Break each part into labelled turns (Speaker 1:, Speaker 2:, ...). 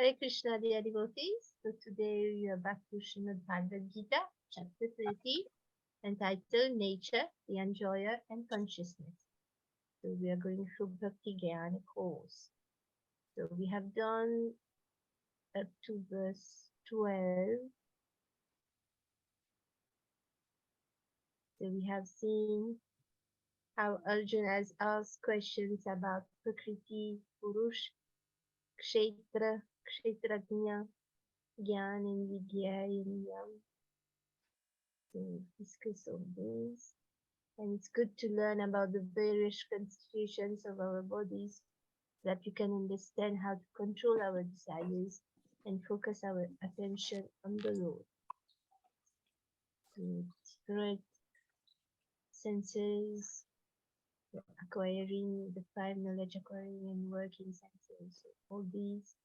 Speaker 1: Hare Krishna, dear devotees. So today we are back to Srimad Bhagavad Gita, chapter 30, entitled Nature, the Enjoyer and Consciousness. So we are going through Bhakti Jnana course. So we have done up to verse 12. So we have seen how Arjuna has asked questions about Prakriti, Purush, Kshetra, Kshetrajna, Gyan and Vidya and to discuss all this. And it's good to learn about the various constitutions of our bodies so that we can understand how to control our desires and focus our attention on the Lord. To spirit, senses, acquiring the five knowledge acquiring and working senses. So all these,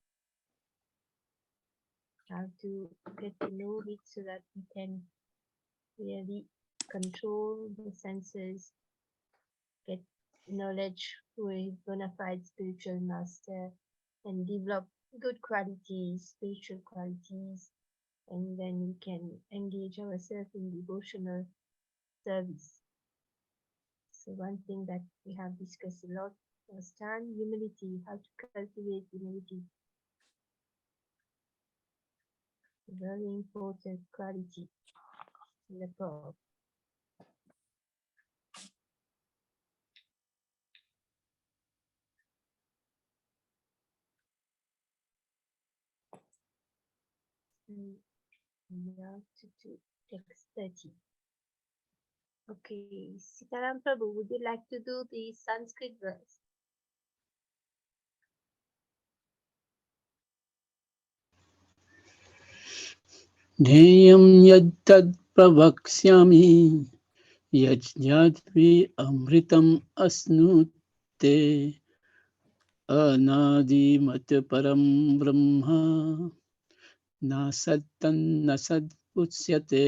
Speaker 1: how to get to know it so that we can really control the senses, get knowledge through a bona fide spiritual master, and develop good qualities, spiritual qualities, and then we can engage ourselves in devotional service. So one thing that we have discussed a lot last time, humility, how to cultivate humility. A very important quality in the Pope. And now to do text 30. Okay, Sitaram Prabhu, would you like to do the Sanskrit verse?
Speaker 2: ध्येयं यत्तत् प्रवक्ष्यामि यज्ञात्वि अमृतम् अश्नुते अनादिमत् परं ब्रह्म न सत्तन्न सदुच्यते.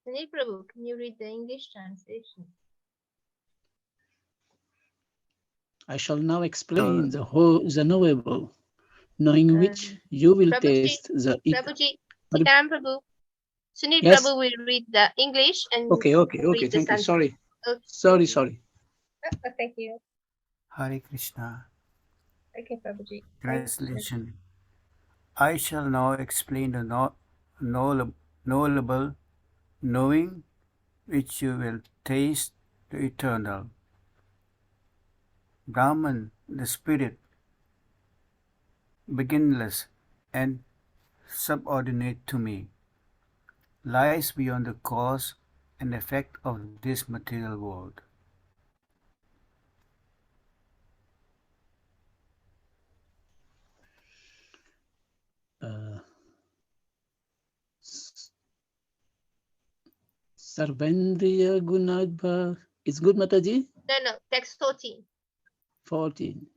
Speaker 1: Sunil Prabhu, can you read the English translation?
Speaker 2: I shall now explain the knowable, knowing which you will
Speaker 1: Prabhuji,
Speaker 2: taste the
Speaker 1: Prabhuji, Sitaram Prabhu. Sunil
Speaker 2: Yes.
Speaker 1: Prabhu will read the English and
Speaker 2: Okay.
Speaker 1: read the
Speaker 2: Thank you.
Speaker 1: Sanskrit.
Speaker 2: Sorry.
Speaker 1: Thank you.
Speaker 3: Hare Krishna.
Speaker 1: Okay, Prabhuji.
Speaker 3: Translation. I shall now explain the knowable, knowing which you will taste the eternal. Brahman, the spirit, beginless and subordinate to me, lies beyond the cause and effect of this material world.
Speaker 2: Sarvendriya Gunadbha. It's good, Mataji?
Speaker 1: No, text 14.
Speaker 2: 14.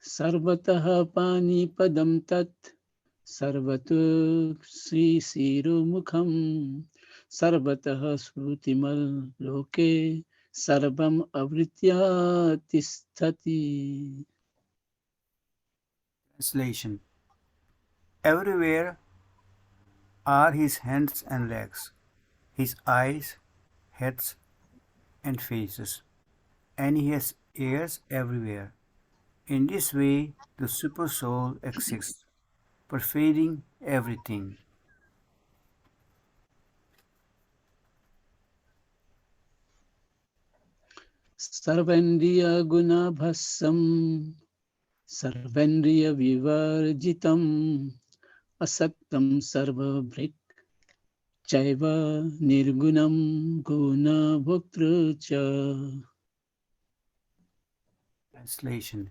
Speaker 2: Sarvataha pani padam tat sarvatu sri siru mukham sarvataha smrutimal loke sarvam avritya tisthati.
Speaker 3: Translation. Everywhere are his hands and legs, his eyes, heads, and faces, and he has ears everywhere. In this way, the Super Soul exists, pervading everything.
Speaker 2: Sarvendriya gunabhasam sarvendriya vivarjitam asaktam sarvabhrik chaiva nirgunam guna bhoktra.
Speaker 3: Translation.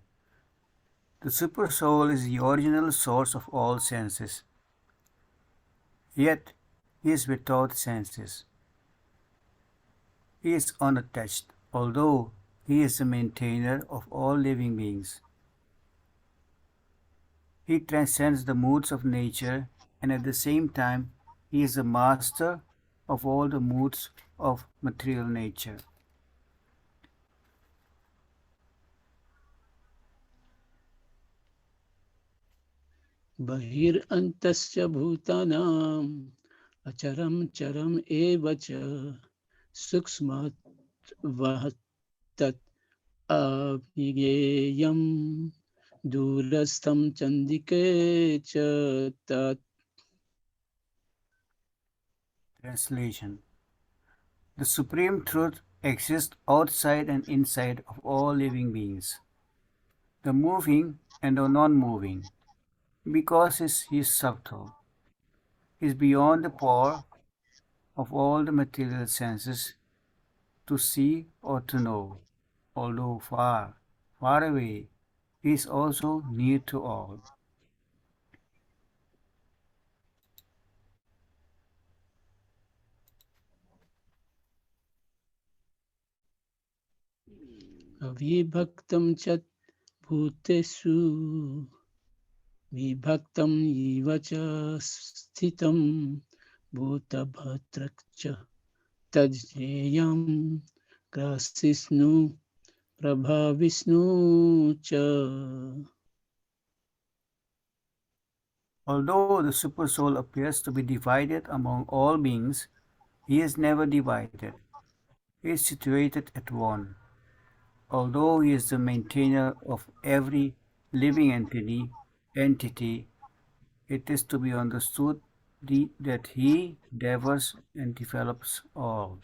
Speaker 3: The Super Soul is the original source of all senses, yet he is without senses. He is unattached, although he is the maintainer of all living beings. He transcends the moods of nature, and at the same time he is the master of all the moods of material nature.
Speaker 2: Bahirantasya bhutanam acharam charam eva cha suksmat vahattat abhigeyam durastham chandike cha tat.
Speaker 3: Translation. The Supreme Truth exists outside and inside of all living beings, the moving and the non-moving, because he is subtle. He is beyond the power of all the material senses to see or to know. Although far, far away, he is also near to all.
Speaker 2: Avibhaktam chat bhutesu vibhaktam ivacha sthitam bhutabhatrakcha tajneyam grasisnu prabhavisnu cha.
Speaker 3: Although the Supersoul appears to be divided among all beings, he is never divided. He is situated at one. Although he is the maintainer of every living entity, it is to be understood that he endeavors and develops all.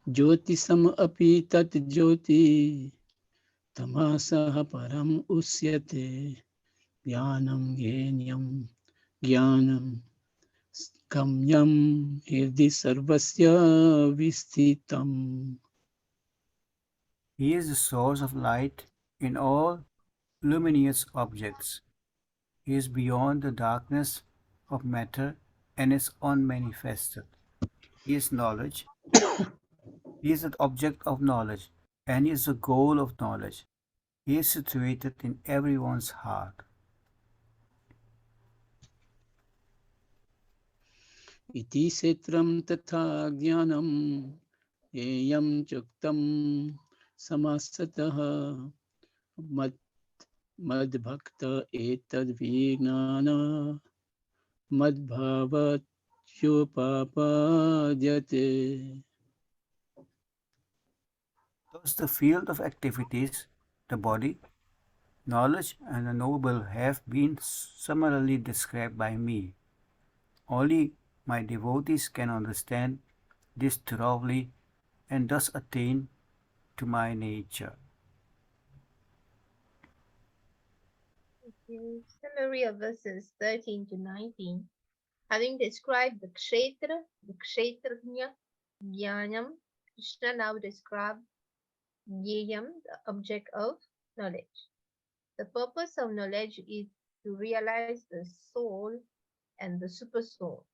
Speaker 2: Jyotisam api tat jyoti tamasaha param usyate jnanam genyam jnanam kamyam hirdi sarvasya visthitam.
Speaker 3: He is the source of light in all luminous objects. He is beyond the darkness of matter and is unmanifested. He is knowledge. He is the object of knowledge and he is the goal of knowledge. He is situated in everyone's heart.
Speaker 2: Iti setram tatha jnanam yam chuktam samasataha mad madbhakta etad vignana madbhavat yopapadyate.
Speaker 3: Thus, the field of activities, the body, knowledge, and the noble have been summarily described by me. Only my devotees can understand this thoroughly and thus attain to my nature.
Speaker 1: Okay. Summary of verses 13 to 19. Having described the kshetrajna, jnanam, Krishna now describes jnayam, the object of knowledge. The purpose of knowledge is to realize the soul and the super soul,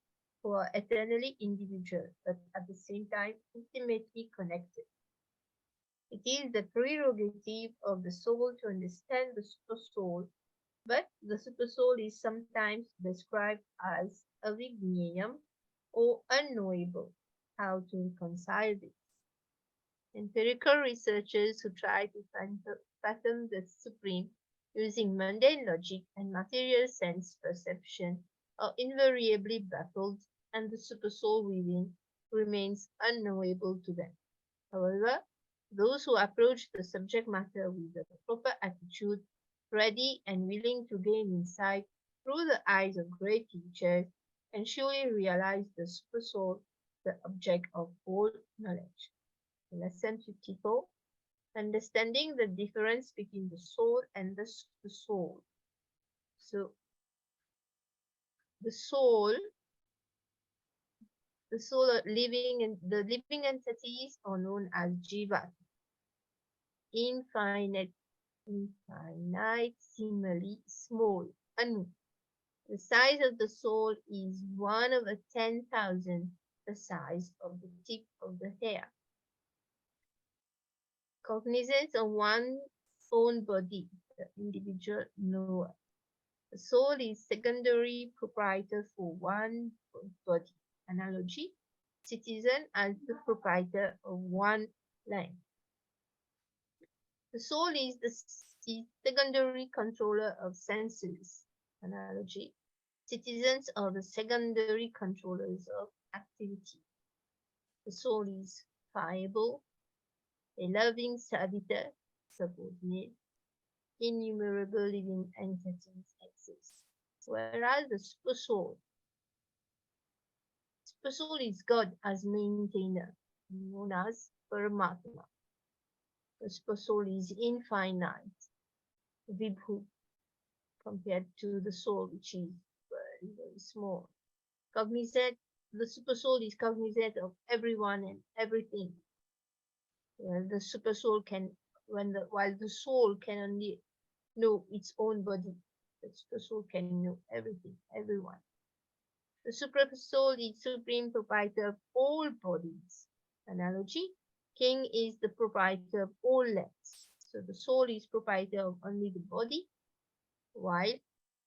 Speaker 1: who are eternally individual but at the same time intimately connected. It is the prerogative of the soul to understand the super soul, but the super soul is sometimes described as avijnayam or unknowable. How to reconcile this? Empirical researchers who try to fathom the supreme using mundane logic and material sense perception are invariably baffled, and the supersoul within remains unknowable to them. However, those who approach the subject matter with a proper attitude, ready and willing to gain insight through the eyes of great teachers, can surely realize the supersoul, the object of all knowledge. Lesson 54. Understanding the difference between the soul and the soul. So the soul, the soul of living and the living entities are known as jiva, infinite, infinitesimally small, anu. The size of the soul is 1/10,000 the size of the tip of the hair. Cognizance of one's own body, the individual knower. The soul is secondary proprietor for one body. Analogy: citizen as the proprietor of one land. The soul is the secondary controller of senses. Analogy. Citizens are the secondary controllers of activity. The soul is fireable, a loving servitor, subordinate. Innumerable living entities exist. Whereas the super soul is God as maintainer, known as Paramatma. The super soul is infinite, Vibhu, compared to the soul, which is very, very small. Cognizant, the super soul is cognizant of everyone and everything. While the super soul can, while the soul can only know its own body, the super soul can know everything, everyone. The super soul is supreme proprietor of all bodies. Analogy: king is the proprietor of all lands. So the soul is proprietor of only the body, while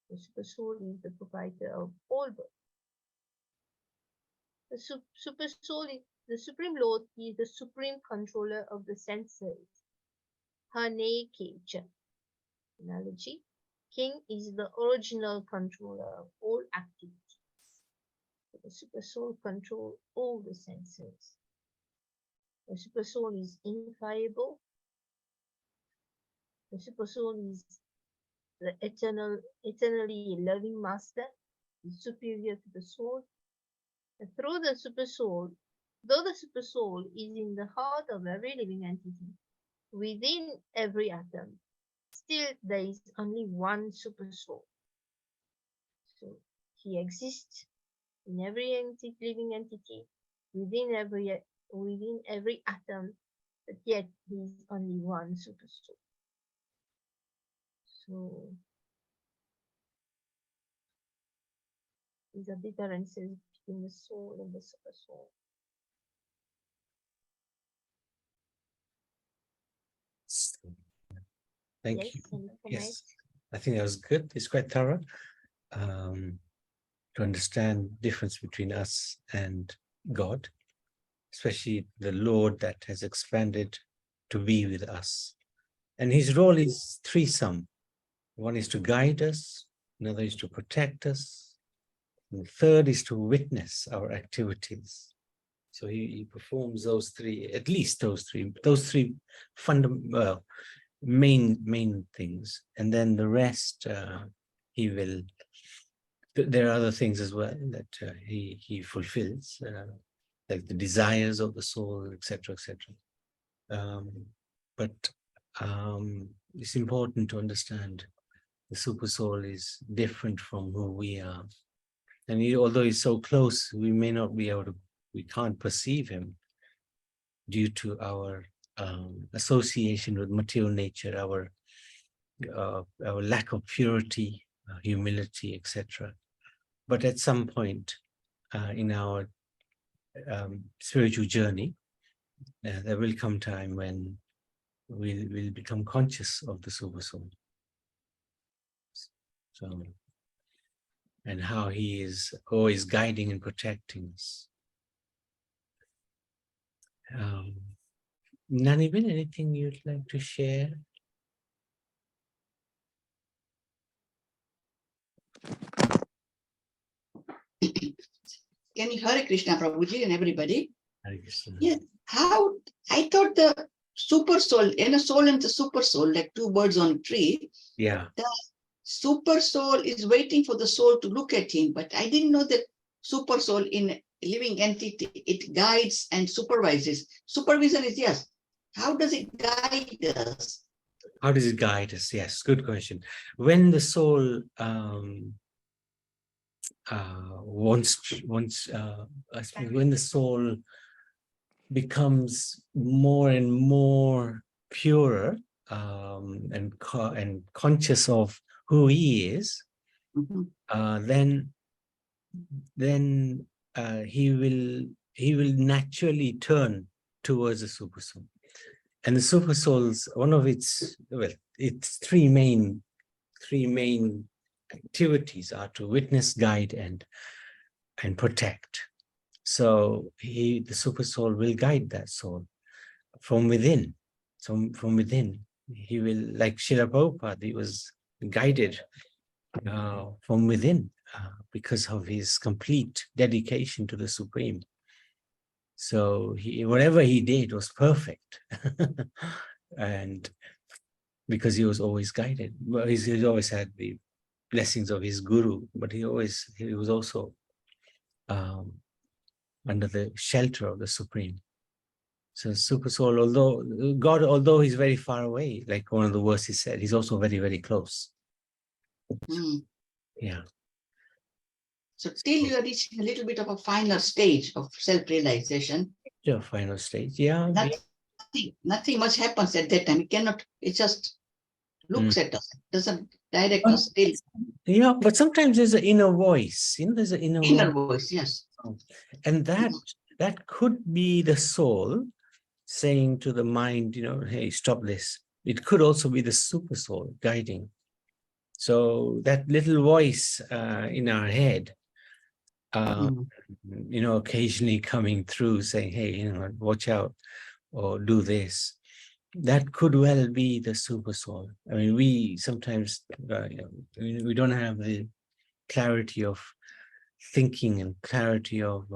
Speaker 1: the super soul is the proprietor of all bodies. The super soul is the supreme lord is the supreme controller of the senses. Hane Kecha. Analogy: king is the original controller of all activities. The super soul controls all the senses. The super soul is infallible. The super soul is the eternally loving master, is superior to the soul. And through the super soul, though the super soul is in the heart of every living entity, within every atom, still there is only one super soul. So he exists in every living entity, within every atom, but yet there is only one super soul. So these are differences between the soul and the super soul.
Speaker 4: Thank
Speaker 1: Yes,
Speaker 4: you.
Speaker 1: any
Speaker 4: Yes,
Speaker 1: comments?
Speaker 4: I think that was good. It's quite thorough to understand the difference between us and God, especially the Lord that has expanded to be with us. And his role is threesome. One is to guide us, another is to protect us, and the third is to witness our activities. So he performs those three, at least those three fundamental, main things, and then the rest he will. There are other things as well that he fulfills, like the desires of the soul, etc., etc. But it's important to understand the super soul is different from who we are, and although he's so close, we may not be able to. We can't perceive him due to our association with material nature, our lack of purity, humility, etc. But at some point in our spiritual journey, there will come time when we'll become conscious of the super soul. So, and how he is always guiding and protecting us. Nanibin, anything you'd like to share?
Speaker 5: Can you Hare Krishna, Prabhuji, and everybody?
Speaker 4: Hare Krishna.
Speaker 5: Yes. How I thought the super soul, inner soul and the super soul, like two birds on a tree.
Speaker 4: Yeah.
Speaker 5: The super soul is waiting for the soul to look at him, but I didn't know that super soul in a living entity, it guides and supervises. Supervision is yes. How does it guide us?
Speaker 4: How does it guide us? Yes, good question. When the soul when the soul becomes more and more purer and conscious of who he is, then he will naturally turn towards the super soul. And the super soul's one of its three main activities are to witness, guide, and protect. So the super soul will guide that soul from within. So from within, he will, like Srila Prabhupada, he was guided from within because of his complete dedication to the Supreme. So whatever he did was perfect. And because he was always guided. Well, he always had the blessings of his guru, but he was also under the shelter of the Supreme. So Super Soul, although he's very far away, like one of the verses said, he's also very, very close.
Speaker 5: Mm.
Speaker 4: Yeah.
Speaker 5: So till you are reaching a little bit of a final stage of self-realization,
Speaker 4: Yeah, final stage. Yeah.
Speaker 5: nothing much happens at that time. It just looks at us, doesn't direct us till
Speaker 4: Yeah, but sometimes there's an inner voice. There's an
Speaker 5: inner voice, yes.
Speaker 4: And that could be the soul saying to the mind, hey, stop this. It could also be the super soul guiding. So that little voice in our head, occasionally coming through saying, hey, watch out or do this. That could well be the super soul. I mean, we sometimes, we don't have the clarity of thinking and clarity of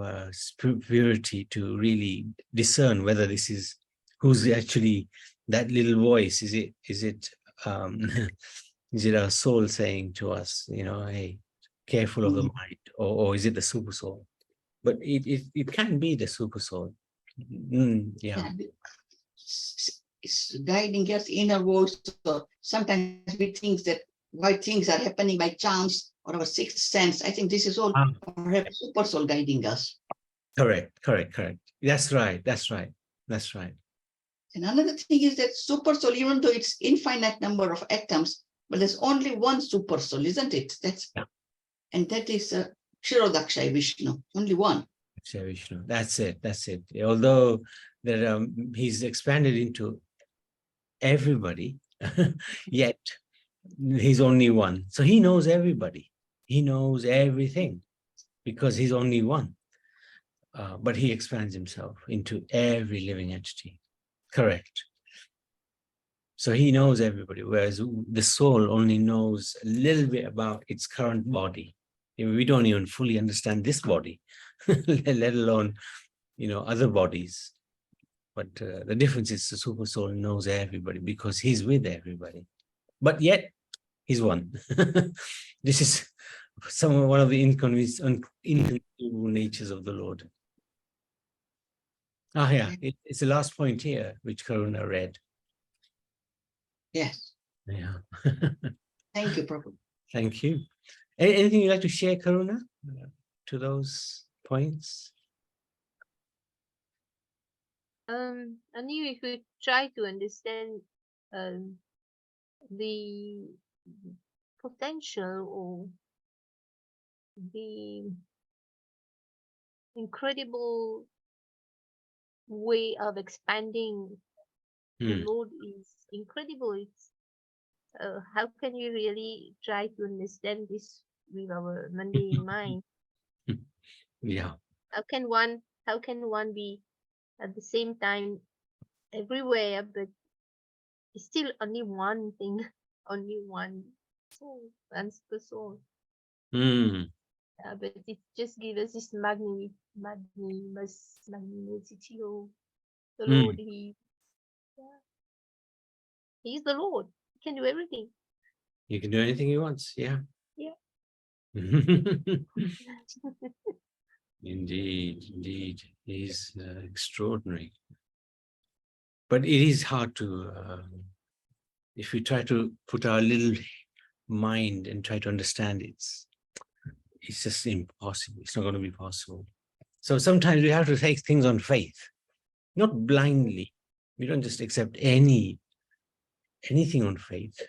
Speaker 4: purity to really discern whether this is who's actually that little voice. Is it is it our soul saying to us, hey, careful of the mind, or is it the super soul? But it can be the super soul. Yeah.
Speaker 5: It's guiding us inner voice. So sometimes we think that why things are happening by chance or our sixth sense. I think this is all perhaps super soul guiding us.
Speaker 4: Correct. That's right.
Speaker 5: And another thing is that super soul, even though it's infinite number of atoms, but there's only one super soul, isn't it? And that is Kshirodakshay Vishnu, only one.
Speaker 4: Vishnu. That's it. Although there he's expanded into everybody, yet he's only one. So he knows everybody. He knows everything because he's only one. But he expands himself into every living entity. Correct. So he knows everybody, whereas the soul only knows a little bit about its current body. We don't even fully understand this body, let alone, other bodies. But the difference is the super soul knows everybody because he's with everybody. But yet, he's one. This is one of the inconceivable natures of the Lord. Yeah, it's the last point here, which Karuna read.
Speaker 5: Yes.
Speaker 4: Yeah.
Speaker 5: Thank you, Prabhu.
Speaker 4: Thank you. Anything you'd like to share, Karuna, to those points?
Speaker 1: Only if we try to understand the potential or the incredible way of expanding the Lord is incredible. It's how can we really try to understand this with our mundane mind?
Speaker 4: Yeah.
Speaker 1: How can one be at the same time everywhere, but it's still only one thing, only one soul, one super soul. But it just gives us this magnanimity of the Lord. He's the Lord. He can do everything.
Speaker 4: He can do anything he wants. Yeah.
Speaker 1: Yeah.
Speaker 4: Indeed. He's extraordinary. But it is hard to, if we try to put our little mind and try to understand it, it's just impossible. It's not going to be possible. So sometimes we have to take things on faith, not blindly. We don't just accept anything on faith.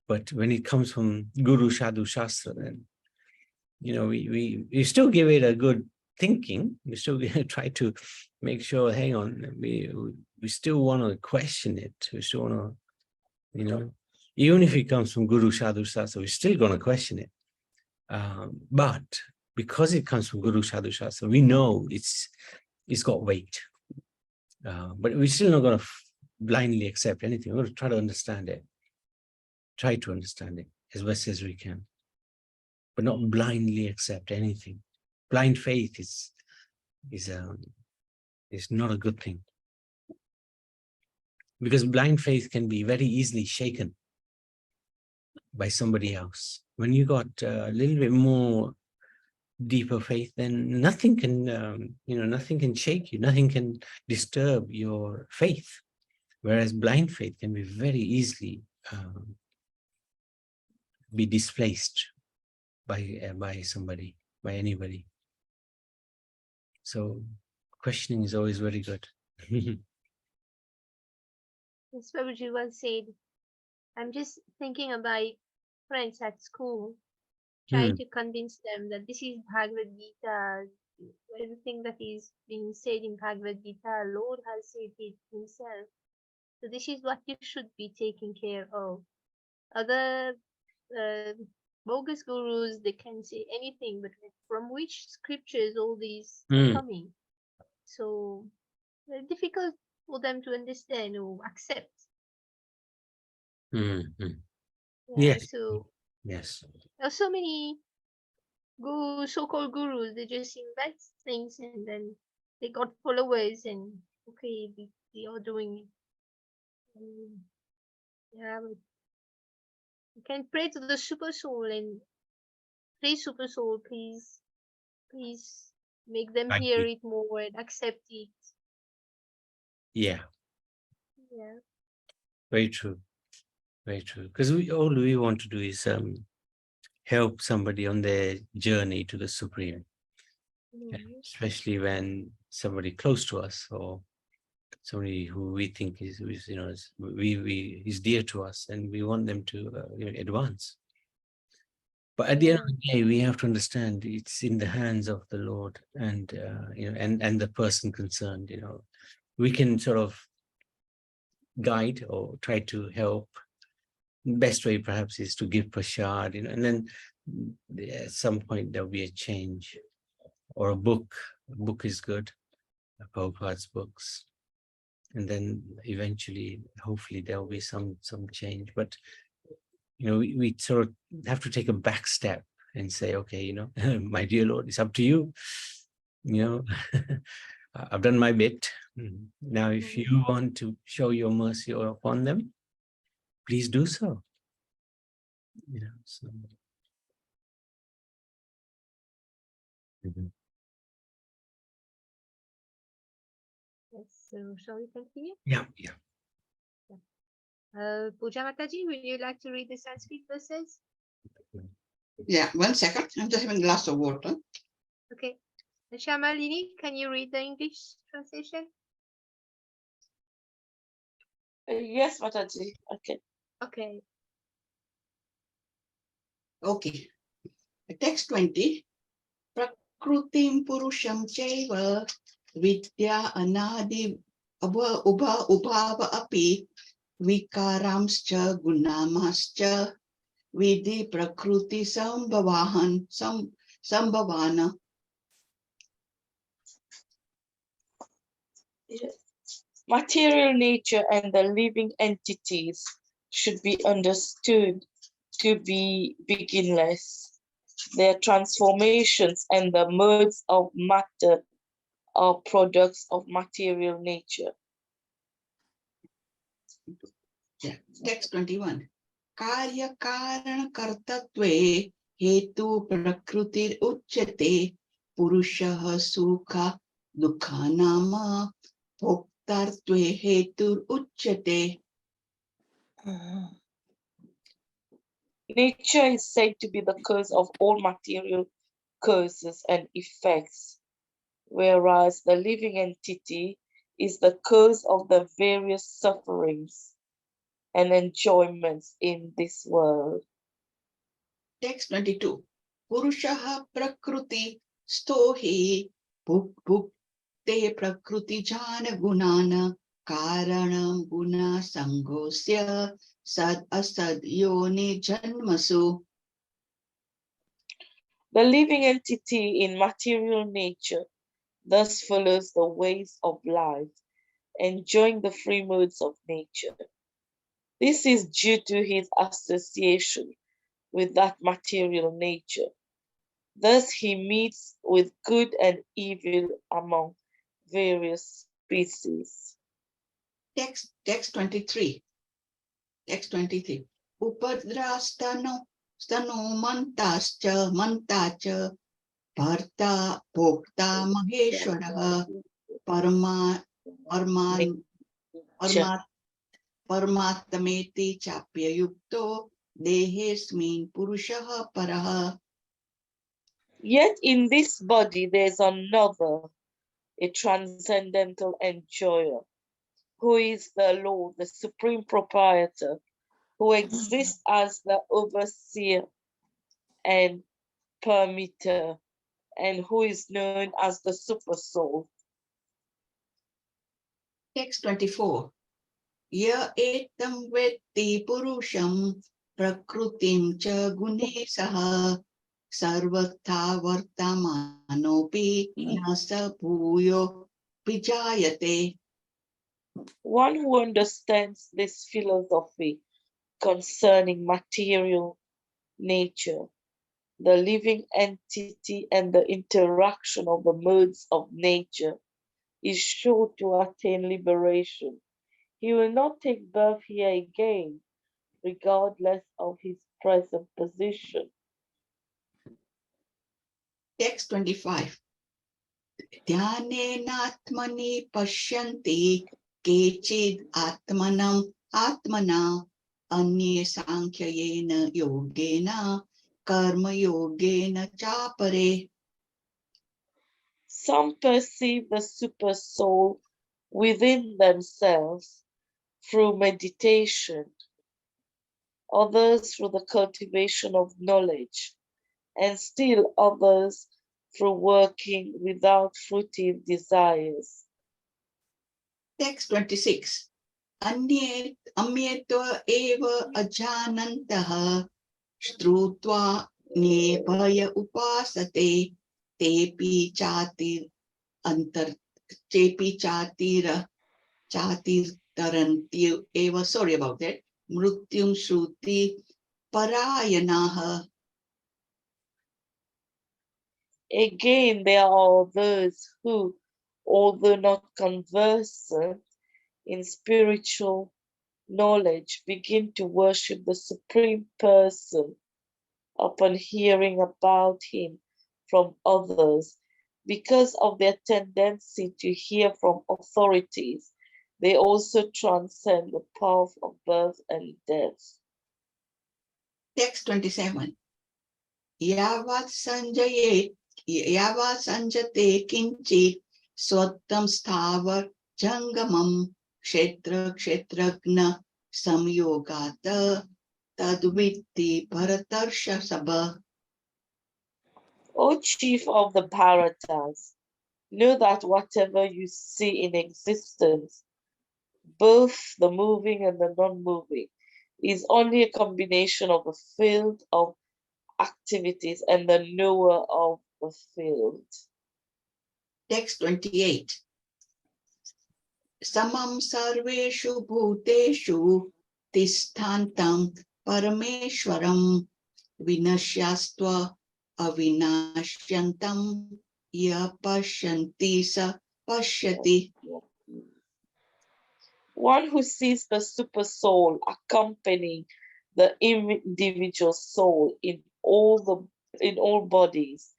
Speaker 4: But when it comes from Guru Sadhu Shastra, then, we still give it a good thinking. We still try to make sure, hang on, we still want to question it. We still want to, even if it comes from Guru Sadhu Shastra, we're still going to question it. But because it comes from Guru Sadhu Shastra, we know it's got weight. But we're still not going to blindly accept anything. We're going to try to understand it. Try to understand it as best as we can, but not blindly accept anything. Blind faith is not a good thing, because blind faith can be very easily shaken by somebody else. When you got a little bit more deeper faith, then nothing can, nothing can shake you, nothing can disturb your faith. Whereas blind faith can be very easily be displaced by somebody, by anybody. So questioning is always very good.
Speaker 1: As Babaji once said, I'm just thinking of my friends at school, trying to convince them that this is Bhagavad Gita. Everything that is being said in Bhagavad Gita, Lord has said it himself. So this is what you should be taking care of. Other bogus gurus, they can say anything, but from which scriptures all these are coming? So very difficult for them to understand or accept. Yeah,
Speaker 4: Yes.
Speaker 1: so
Speaker 4: Yes.
Speaker 1: there are so many gurus, so-called gurus, they just invent things and then they got followers and okay, they are doing it. Yeah, but you can pray to the super soul and please, super soul, please make them
Speaker 4: Thank
Speaker 1: hear
Speaker 4: you.
Speaker 1: it more and accept it.
Speaker 4: Yeah,
Speaker 1: Yeah.
Speaker 4: very true. Very true. Because all we want to do is help somebody on their journey to the Supreme, especially when somebody close to us or somebody who we think is is dear to us, and we want them to advance. But at the end of the day, we have to understand it's in the hands of the Lord and and the person concerned. We can sort of guide or try to help. Best way perhaps is to give prashad, and then at some point there'll be a change. Or a book. A book is good, Prabhupada's books, and then eventually, hopefully, there'll be some change. But we sort of have to take a back step and say, okay, my dear Lord, it's up to you. I've done my bit. Now, if you want to show your mercy upon them, please do so. So.
Speaker 1: Yes, so shall we continue?
Speaker 4: Yeah.
Speaker 1: Puja Mataji, would you like to read the Sanskrit verses?
Speaker 5: Yeah, 1 second. I'm just having a glass of water.
Speaker 1: Okay. Shamalini, can you read the English translation?
Speaker 6: Yes, Mataji. Okay.
Speaker 1: Okay.
Speaker 5: Okay. Text 20. Prakrutim purusham chaiva vidya anadi ubhava api vikaramscha gunamascha vidhi prakruti sambhavana.
Speaker 6: Yes. Material nature and the living entities should be understood to be beginless. Their transformations and the modes of matter are products of material nature.
Speaker 5: Yeah. Text 21. Karya karana kartatve hetu prakrutir uchyate purushaha sukha dukha nama bhoktartve hetur uchyate.
Speaker 6: Nature is said to be the cause of all material causes and effects, whereas the living entity is the cause of the various sufferings and enjoyments in this world.
Speaker 5: Text 22. Purushaha prakruti stohi bhukte prakruti jana gunana karanam guna sangosya sad asad yoni janmasu.
Speaker 6: The living entity in material nature thus follows the ways of life enjoying the free moods of nature. This is due to his association with that material nature. Thus he meets with good and evil among various species.
Speaker 5: Text 23. Text 23. Upadrastano stano mantacha bharta bhokta maheshwaraha parma parman parmatmeti chapya yukto dehesmin purushaha paraha.
Speaker 6: Yet in this body there's another, a transcendental enjoyer, who is the Lord, the supreme proprietor, who exists as the overseer and permitter, and who is known as the supersoul.
Speaker 5: Text 24. Ya etam vetti purusham prakrutim cha gune saha sarvatha vartamanopi nasa bhuyo vijayate.
Speaker 6: One who understands this philosophy concerning material nature, the living entity, and the interaction of the modes of nature, is sure to attain liberation. He will not take birth here again, regardless of his present position.
Speaker 5: Text 25. Dhyanenatmani pashyanti kechid atmana anye sankhyayena yogena karma yogena chapare.
Speaker 6: Some perceive the super soul within themselves through meditation, others through the cultivation of knowledge, and still others through working without fruitive desires.
Speaker 5: Text 26. Amyetva eva ajanantaha strutva nebhaya upasate tepi chatir antar tepi chatir taranti eva. Sorry about that. Mrutyum shruti parayanaha.
Speaker 6: Again, there are those who, although not conversant in spiritual knowledge, begin to worship the Supreme Person upon hearing about him from others. Because of their tendency to hear from authorities, they also transcend the path of birth and death.
Speaker 5: Text 27. Yavat sanjate kinchit swattam sthavar jangamam kshetragna samyogata tadvitti bharatarsha sabha.
Speaker 6: O chief of the Bharatas, know that whatever you see in existence, both the moving and the non-moving, is only a combination of the field of activities and the knower of the field.
Speaker 5: Text 28. Samam sarveshu bhuteshu tisthantam parameshwaram vinasyastva avinashyantam ya pashyanti sa pashyati.
Speaker 6: One who sees the super soul accompanying the individual soul in all bodies,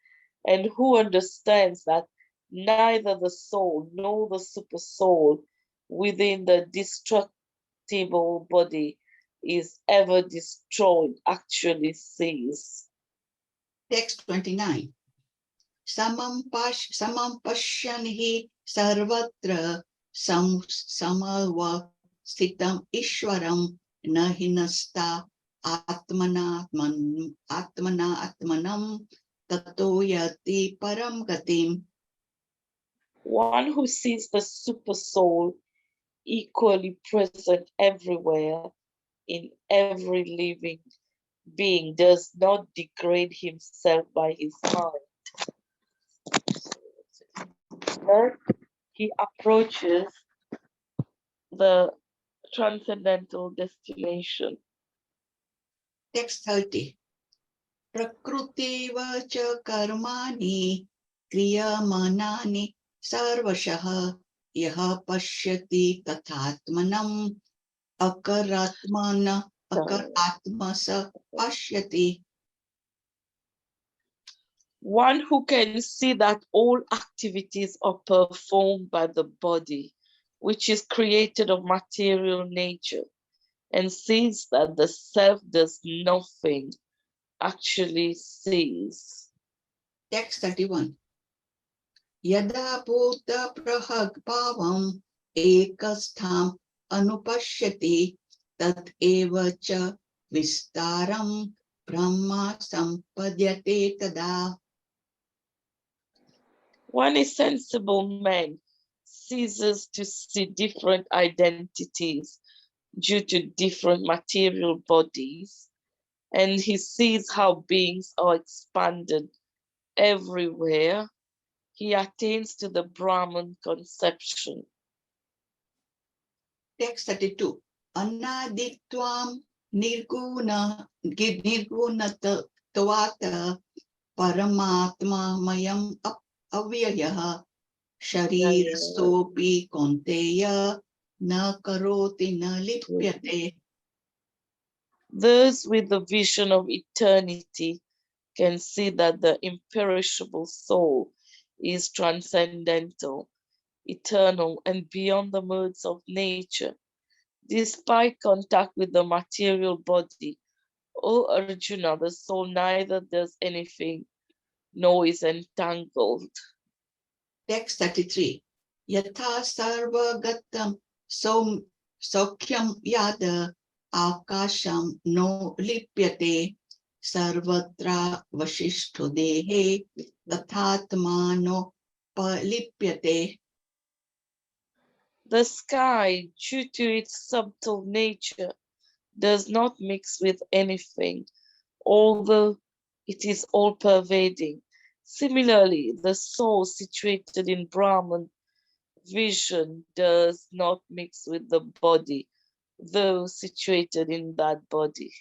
Speaker 6: and who understands that neither the soul nor the super soul within the destructible body is ever destroyed, actually sees.
Speaker 5: Text 29. Samam pashyanhi sarvatra samava stitam ishwaram nahinasta atmanam tato yati param gatim.
Speaker 6: One who sees the super soul equally present everywhere in every living being does not degrade himself by his mind. But he approaches the transcendental destination.
Speaker 5: Text 30. Prakrutiva cha karmani kriyamanani sarvashah yaha pashyati tathatmanam akaratmasa pashyati.
Speaker 6: One who can see that all activities are performed by the body, which is created of material nature, and sees that the self does nothing, actually sees.
Speaker 5: Text 31. Yada bhuta prahagpavam ekastham anupashyati tat eva cha vistaram brahma sampadyate tada.
Speaker 6: When a sensible man ceases to see different identities due to different material bodies, and he sees how beings are expanded everywhere, he attains to the Brahman conception.
Speaker 5: Text 32. Anaditvam nirguna tvata paramatma mayam avyayah sharir sopi konteya na karoti na lipyate.
Speaker 6: Those with the vision of eternity can see that the imperishable soul is transcendental, eternal, and beyond the modes of nature. Despite contact with the material body, O Arjuna, the soul neither does anything nor is entangled.
Speaker 5: Text 33. Yatha sarvagatam saukyam yada akasham no lipyate sarvatra vasishto dehe tathatmano palipyate.
Speaker 6: The sky, due to its subtle nature, does not mix with anything, although it is all pervading. Similarly, the soul situated in Brahman vision does not mix with the body, though situated in that body.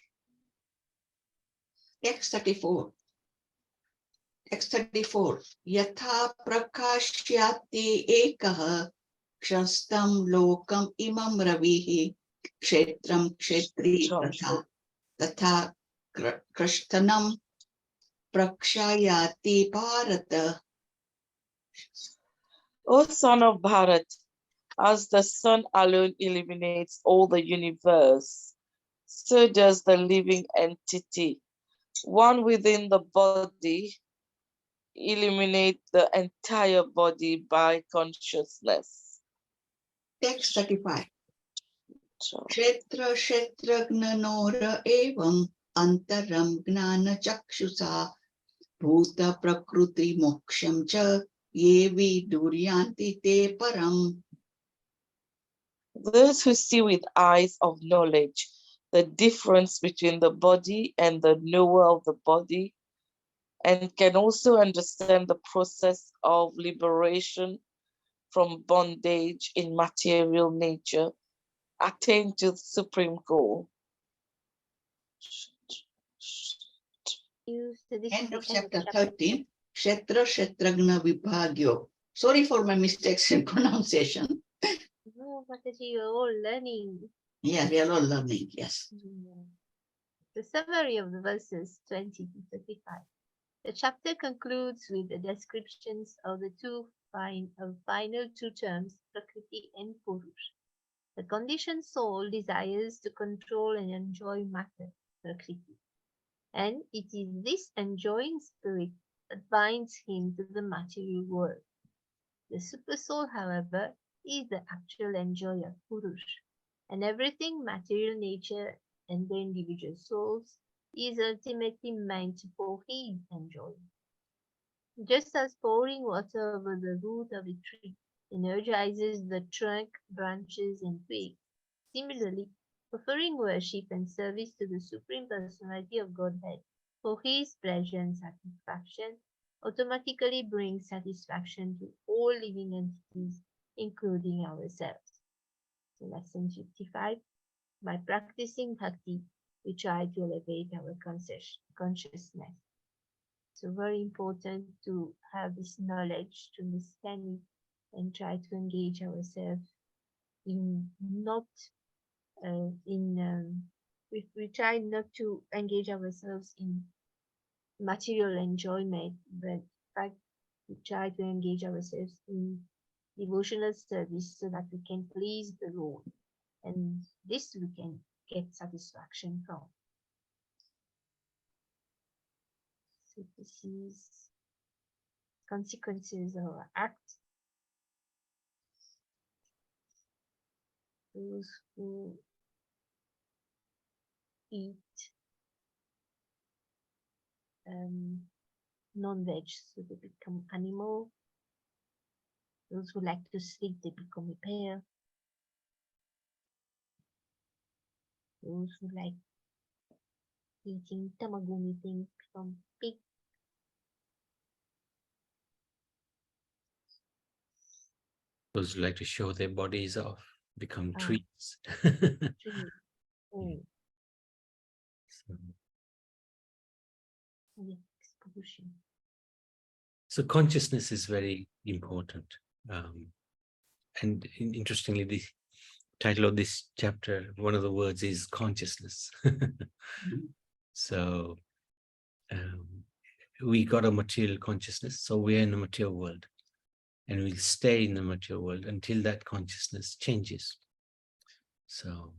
Speaker 5: Text 34. Text 34. Yatha prakashyati ekaha ksastam lokam imam ravihi kshetram kshetri tatha krashtanam prakshayati bharata.
Speaker 6: O son of Bharat, as the sun alone illuminates all the universe, so does the living entity, one within the body, illuminate the entire body by consciousness.
Speaker 5: Text 35. Kshetra kshetragnanora evam antaram gnana chakshusa bhuta prakriti moksham cha yevi duryanti te param.
Speaker 6: Those who see with eyes of knowledge the difference between the body and the knower of the body, and can also understand the process of liberation from bondage in material nature, attain to the supreme goal.
Speaker 5: End of chapter 13. Kshetra kshetragna vibhagyo. Sorry for my mistakes in pronunciation.
Speaker 1: No, Mataji, you're all learning.
Speaker 5: Yeah, we are all learning, yes.
Speaker 1: The summary of the verses 20 to 35. The chapter concludes with the descriptions of the final two terms, Prakriti and Purush. The conditioned soul desires to control and enjoy matter, Prakriti. And it is this enjoying spirit that binds him to the material world. The supersoul, however, is the actual enjoyer, Purush, and everything material nature and the individual souls is ultimately meant for his enjoyment. Just as pouring water over the root of a tree energizes the trunk, branches, and twigs, similarly, offering worship and service to the Supreme Personality of Godhead for his pleasure and satisfaction automatically brings satisfaction to all living entities, including ourselves. So lesson 55. By practicing bhakti, we try to elevate our consciousness. So very important to have this knowledge, to understand it, and try to engage ourselves in not we try not to engage ourselves in material enjoyment, but in fact we try to engage ourselves in devotional service so that we can please the Lord, and this we can get satisfaction from. So this is consequences of our act. Those who eat non-veg, so they become animal. Those who like to sleep, they become a bear. Those who like eating tamagumi things become pig.
Speaker 4: Those who like to show their bodies off become trees.
Speaker 1: Tree. Oh,
Speaker 4: So,
Speaker 1: yes, pollution.
Speaker 4: so consciousness is very important. And interestingly, the title of this chapter, one of the words is consciousness. So we got a material consciousness, so we're in the material world, and we'll stay in the material world until that consciousness changes. So,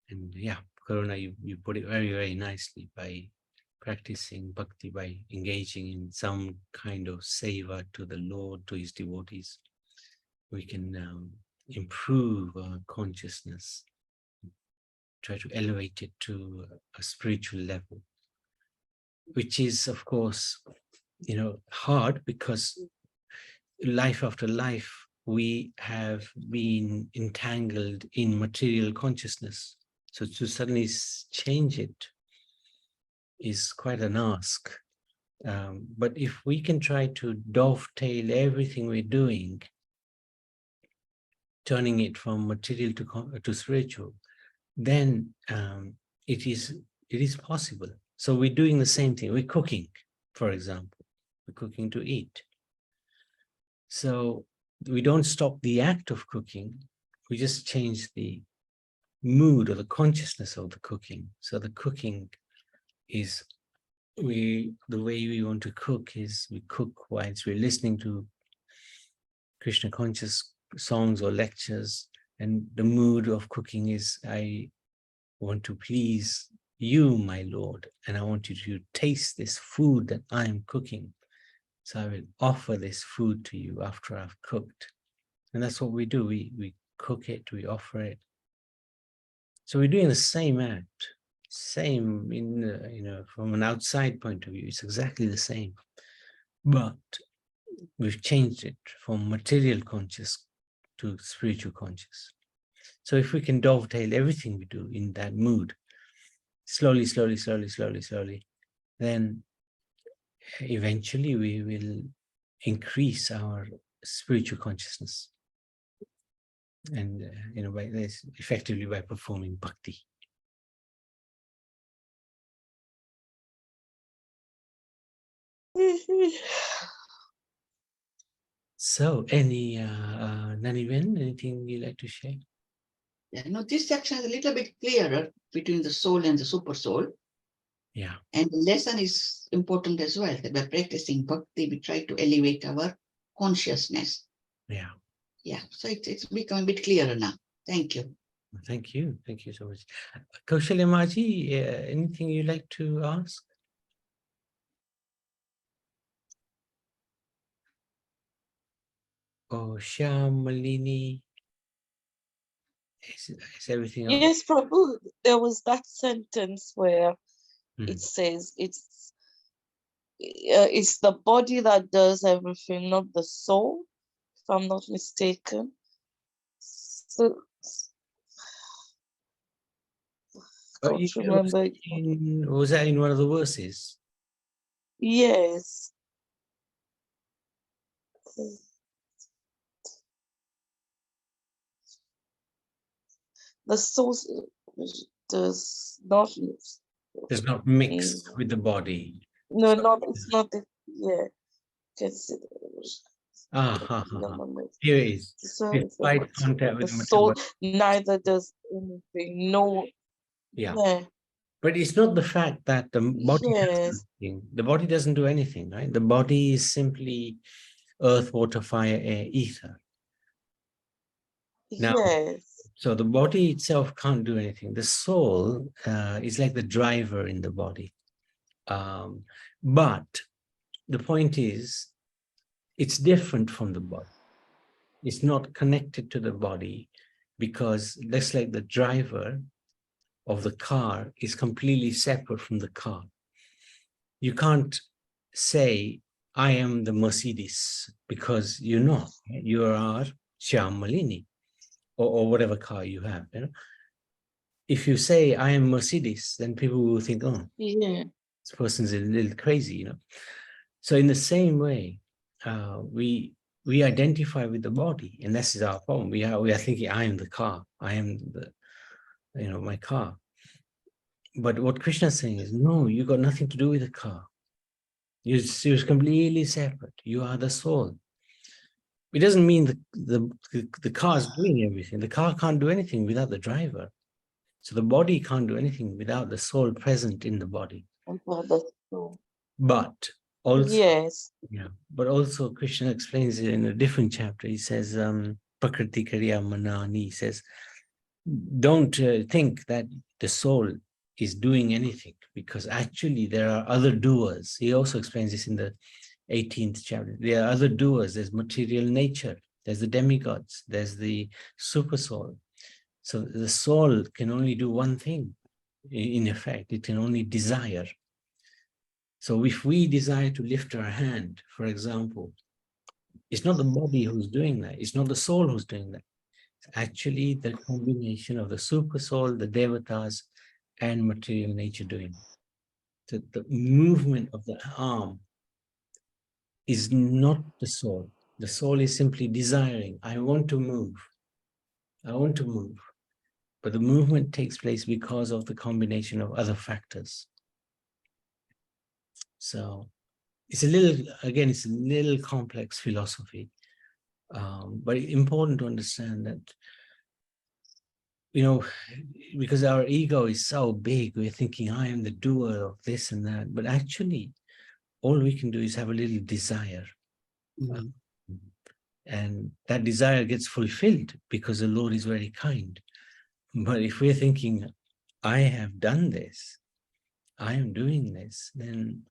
Speaker 4: and yeah, Karuna, you put it very, very nicely. By practicing bhakti, by engaging in some kind of seva to the Lord, to his devotees, we can improve our consciousness, try to elevate it to a spiritual level, which is, of course, hard, because life after life, we have been entangled in material consciousness. So to suddenly change it is quite an ask. But if we can try to dovetail everything we're doing, turning it from material to spiritual, then it is possible. So we're doing the same thing. We're cooking, for example. We're cooking to eat. So we don't stop the act of cooking. We just change the mood or the consciousness of the cooking. So the cooking is, the way we want to cook is we cook whilst we're listening to Krishna conscious songs or lectures, and the mood of cooking is, I want to please you, my Lord, and I want you to taste this food that I am cooking. So I will offer this food to you after I've cooked. And that's what we do. We cook it, we offer it. So we're doing the same act, same from an outside point of view, it's exactly the same. But we've changed it from material conscious to spiritual conscious. So if we can dovetail everything we do in that mood, slowly, then eventually we will increase our spiritual consciousness, and by this, effectively by performing bhakti. So, any Naniven, anything you like to share?
Speaker 5: Yeah, no, this section is a little bit clearer between the soul and the super soul.
Speaker 4: Yeah.
Speaker 5: And the lesson is important as well, that by practicing bhakti, we try to elevate our consciousness.
Speaker 4: Yeah.
Speaker 5: Yeah, so it's becoming a bit clearer now. Thank you.
Speaker 4: Thank you. Thank you so much. Kaushalya Maji, anything you like to ask? Oh, Shyam, is everything else?
Speaker 6: Yes, Prabhu, there was that sentence where it says it's the body that does everything, not the soul, if I'm not mistaken. So I can't remember.
Speaker 4: Was that in one of the verses?
Speaker 6: Yes. the soul does not
Speaker 4: Does not mix with the body.
Speaker 6: no, not it's not the yeah. Consider
Speaker 4: Here it is.
Speaker 6: so
Speaker 4: Despite contact with
Speaker 6: the
Speaker 4: the
Speaker 6: soul
Speaker 4: material.
Speaker 6: neither does anything. No,
Speaker 4: Yeah.
Speaker 6: yeah,
Speaker 4: But it's not the fact that the body does
Speaker 6: yes,
Speaker 4: anything. The body doesn't do anything, right? The body is simply earth, water, fire, air, ether. Now,
Speaker 6: yes,
Speaker 4: so the body itself can't do anything. The soul is like the driver in the body. But the point is, it's different from the body. It's not connected to the body because that's like the driver of the car is completely separate from the car. You can't say, I am the Mercedes, because you're not. You are Shyam Malini, or whatever car you have. You know? If you say, I am Mercedes, then people will think, oh,
Speaker 6: yeah,
Speaker 4: this person's a little crazy, you know. So in the same way, we identify with the body, and this is our problem. We are thinking, I am the car, I am the, my car. But what Krishna is saying is, no, you got nothing to do with the car. You're completely separate. You are the soul. It doesn't mean the car is doing everything. The car can't do anything without the driver. So the body can't do anything without the soul present in the body.
Speaker 6: about the soul.
Speaker 4: But also,
Speaker 6: Yes,
Speaker 4: but also Krishna explains it in a different chapter. He says, Prakriti Kriya Manani. He says, don't think that the soul is doing anything, because actually there are other doers. He also explains this in the 18th chapter. There are other doers. There's material nature. There's the demigods. There's the super soul. So the soul can only do one thing. In effect, it can only desire. So if we desire to lift our hand, for example, it's not the body who's doing that. It's not the soul who's doing that. It's actually the combination of the super soul, the devatas, and material nature doing. So the movement of the arm is not the soul. The soul is simply desiring, I want to move. I want to move. But the movement takes place because of the combination of other factors. So it's a little complex philosophy, but important to understand that, because our ego is so big, we're thinking, I am the doer of this and that, but actually all we can do is have a little desire. And that desire gets fulfilled because the Lord is very kind. But if we're thinking, I have done this, I am doing this, then,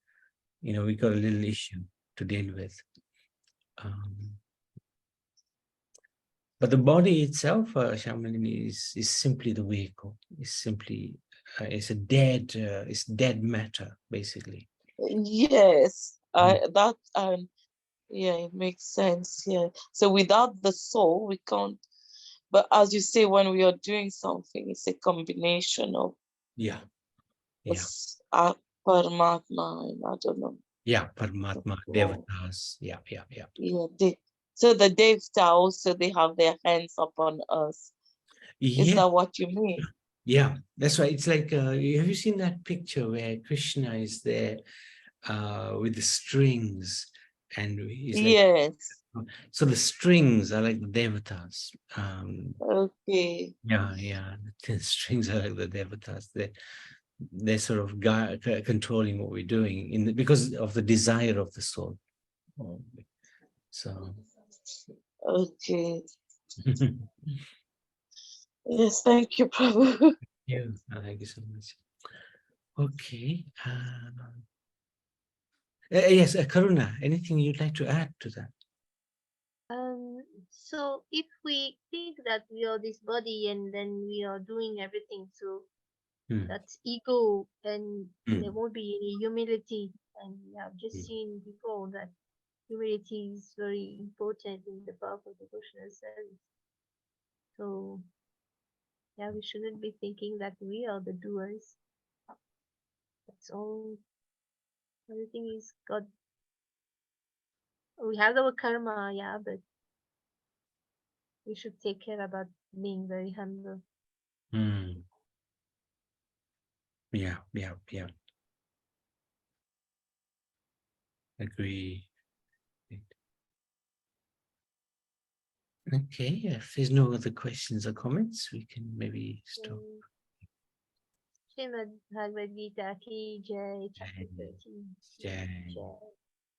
Speaker 4: we got a little issue to deal with. But the body itself, Shamalini, is simply the vehicle. It's simply, it's dead matter, basically.
Speaker 6: yes, yeah, it makes sense. Yeah, so without the soul, we can't. But as you say, when we are doing something, it's a combination of Paramatma, and I don't know.
Speaker 4: Yeah, Paramatma, Devatas. Yeah.
Speaker 6: Yeah, so the Devta also, they have their hands upon us. Is that what you mean?
Speaker 4: Yeah, that's right. It's like, have you seen that picture where Krishna is there with the strings, and he's like,
Speaker 6: yes.
Speaker 4: So the strings are like the devatas.
Speaker 6: Okay.
Speaker 4: Yeah. The strings are like the devatas. They're sort of controlling what we're doing because of the desire of the soul. So.
Speaker 6: Okay. Yes, thank you, Prabhu.
Speaker 4: Yeah, thank you so much. Okay. Yes, Karuna, anything you'd like to add to that?
Speaker 1: So if we think that we are this body and then we are doing everything, so that's ego, and there won't be any humility. And we have just seen before that humility is very important in the path of devotional service. So yeah, we shouldn't be thinking that we are the doers. That's all. Everything is God. We have our karma, yeah, but we should take care about being very humble.
Speaker 4: Mm. Yeah. Agree. Okay, if there's no other questions or comments, we can maybe stop.
Speaker 1: Srimad Bhagavad Gita ki Jai, chapter
Speaker 4: Jai.
Speaker 1: 13.
Speaker 4: Jai.
Speaker 1: Jai.